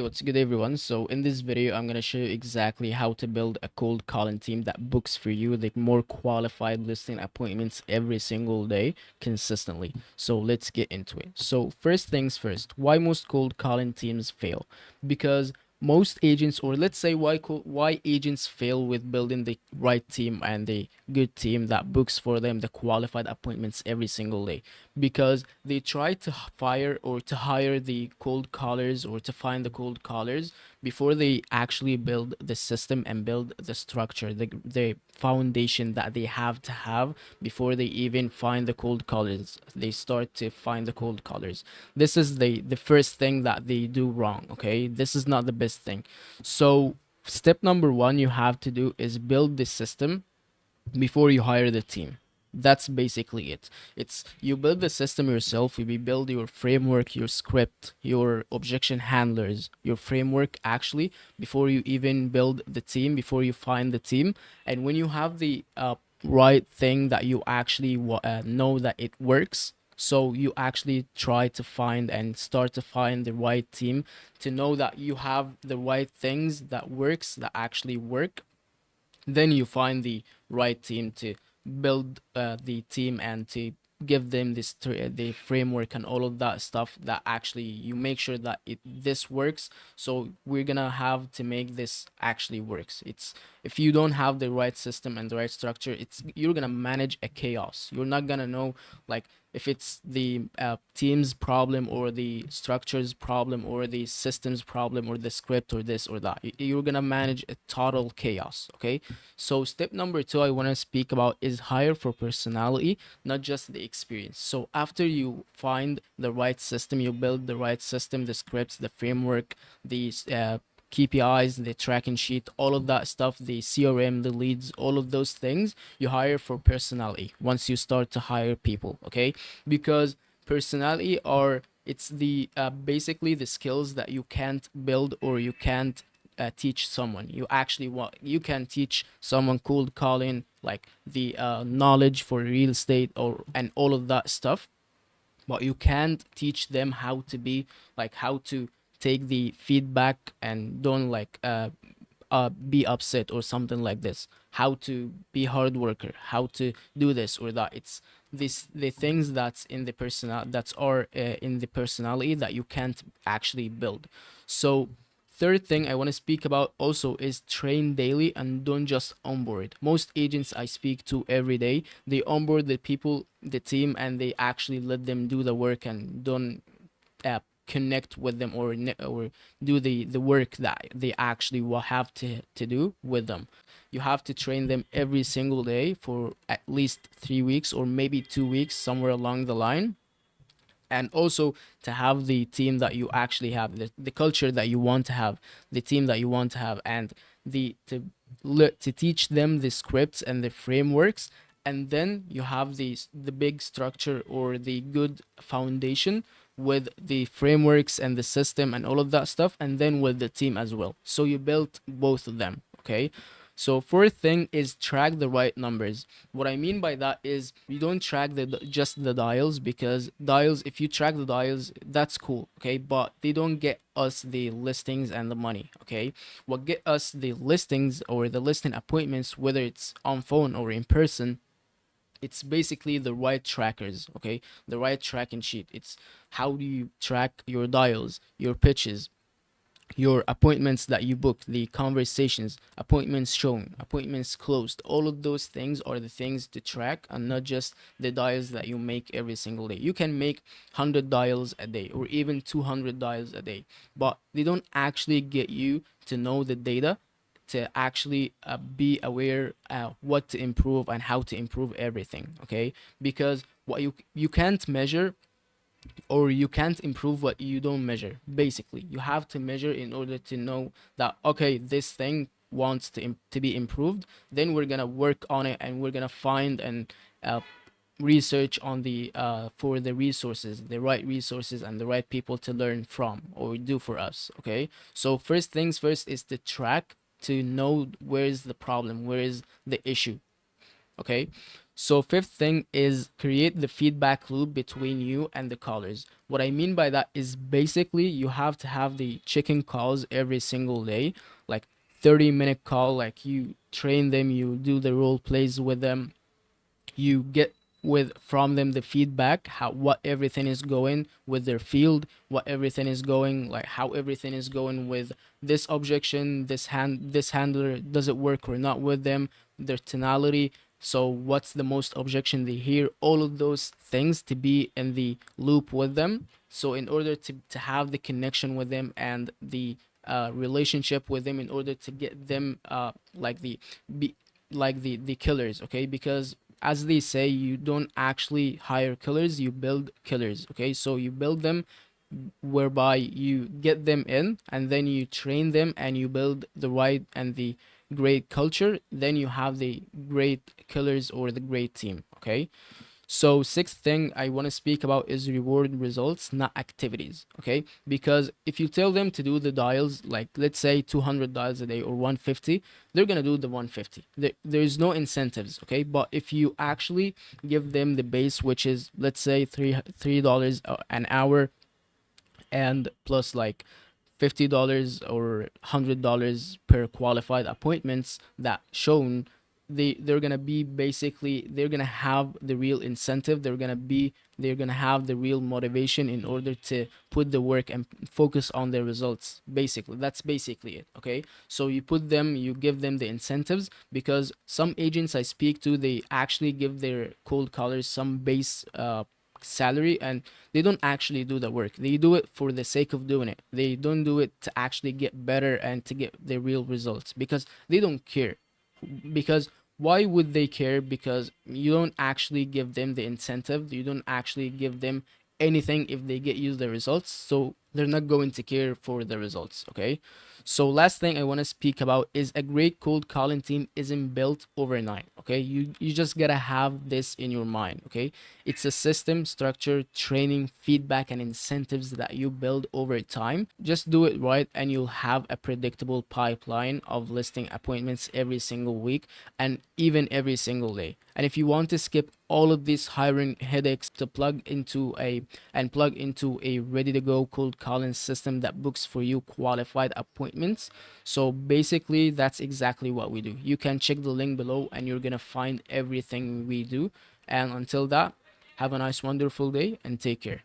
What's good, everyone? So in this video I'm going to show you exactly how to build a cold calling team that books for you the more qualified listing appointments every single day consistently. So let's get into it. So first things first, why most cold calling teams fail? Because most agents, or let's say why agents fail with building the right team and the good team that books for them the qualified appointments every single day, because they try to fire or to hire the cold callers or to find the cold callers before they actually build the system and build the structure, the foundation that they have to have before they even find the cold callers. They start to find the cold callers. This is the first thing that they do wrong. Okay, this is not the best thing. So step number one you have to do is build the system before you hire the team. That's basically it. It's you build the system yourself, you build your framework, your script, your objection handlers, your framework actually before you even build the team, before you find the team. And when you have the right thing that you actually know that it works, so you actually try to find and start to find the right team to know that you have the right things that works, that actually work. Then you find the right team to build the team and to give them the framework and all of that stuff that actually you make sure that this works. So we're gonna have to make this actually works. It's if you don't have the right system and the right structure, it's you're gonna manage a chaos. You're not gonna know, like, if it's the team's problem or the structure's problem or the system's problem or the script or this or that. You're gonna manage a total chaos. Okay, so step number two I want to speak about is hire for personality, not just the experience. So after you find the right system, you build the right system, the scripts, the framework, the KPIs, the tracking sheet, all of that stuff, the CRM, the leads, all of those things, you hire for personality once you start to hire people. Okay, because personality are it's the basically the skills that you can't build or you can't teach someone. You can teach someone cold calling, like the knowledge for real estate or and all of that stuff, but you can't teach them how to be, like, how to take the feedback and don't be upset or something like this, how to be hard worker, how to do this or that. It's this the things that's in the personal that's are in the personality that you can't actually build. So third thing I want to speak about also is train daily and don't just onboard. Most agents I speak to every day, they onboard the people, the team, and they actually let them do the work and don't connect with them or do the work that they actually will have to do with them. You have to train them every single day for at least 3 weeks or maybe 2 weeks, somewhere along the line. And also to have the team that you actually have, the culture that you want to have, the team that you want to have, and the to teach them the scripts and the frameworks. And then you have the big structure or the good foundation with the frameworks and the system and all of that stuff, and then with the team as well. So you built both of them. Okay, so fourth thing is track the right numbers. What I mean by that is you don't track just the dials, because dials, if you track the dials, that's cool, okay, but they don't get us the listings and the money. Okay, what get us the listings or the listing appointments, whether it's on phone or in person, it's basically the right trackers. Okay, the right tracking sheet. It's how do you track your dials, your pitches, your appointments that you booked, the conversations, appointments shown, appointments closed. All of those things are the things to track, and not just the dials that you make every single day. You can make 100 dials a day or even 200 dials a day, but they don't actually get you to know the data, to actually be aware what to improve and how to improve everything. Okay, because what you can't measure or you can't improve what you don't measure. Basically, you have to measure in order to know that, okay, this thing wants to be improved. Then we're gonna work on it and we're gonna find and research on the for the resources, the right resources and the right people to learn from or do for us. Okay, so first things first is to track, to know where is the problem, where is the issue. Okay, So fifth thing is create the feedback loop between you and the callers. What I mean by that is basically you have to have the chicken calls every single day, like 30-minute call, like you train them, you do the role plays with them, you get with from them the feedback, how what everything is going with their field, what everything is going, like how everything is going with this objection, this handler, does it work or not with them, their tonality, so what's the most objection they hear, all of those things to be in the loop with them. So in order to have the connection with them and the relationship with them, in order to get them like the be like the killers, okay? Because as they say, you don't actually hire killers, you build killers, okay? So you build them whereby you get them in and then you train them and you build the right and the great culture, then you have the great killers or the great team, okay? So sixth thing I want to speak about is reward results, not activities. Okay, because if you tell them to do the dials, like let's say 200 dials a day or 150, they're gonna do the 150. There's no incentives. Okay, but if you actually give them the base, which is let's say $3 an hour, and plus like $50 or $100 per qualified appointments that shown, they're gonna be basically, they're gonna have the real incentive, they're gonna have the real motivation in order to put the work and focus on their results. Basically, that's basically it. Okay, so you give them the incentives, because some agents I speak to, they actually give their cold callers some base salary, and they don't actually do the work. They do it for the sake of doing it. They don't do it to actually get better and to get the real results, because they don't care. Because why would they care? Because you don't actually give them the incentive, you don't actually give them anything if they get you the results, so they're not going to care for the results. Okay, so last thing I want to speak about is a great cold calling team isn't built overnight. Okay, you just gotta have this in your mind. Okay, it's a system, structure, training, feedback, and incentives that you build over time. Just do it right, and you'll have a predictable pipeline of listing appointments every single week and even every single day. And if you want to skip all of these hiring headaches to plug into a ready to go cold calling system that books for you qualified appointments, so basically that's exactly what we do. You can check the link below and you're gonna find everything we do. And until that, have a nice, wonderful day and take care.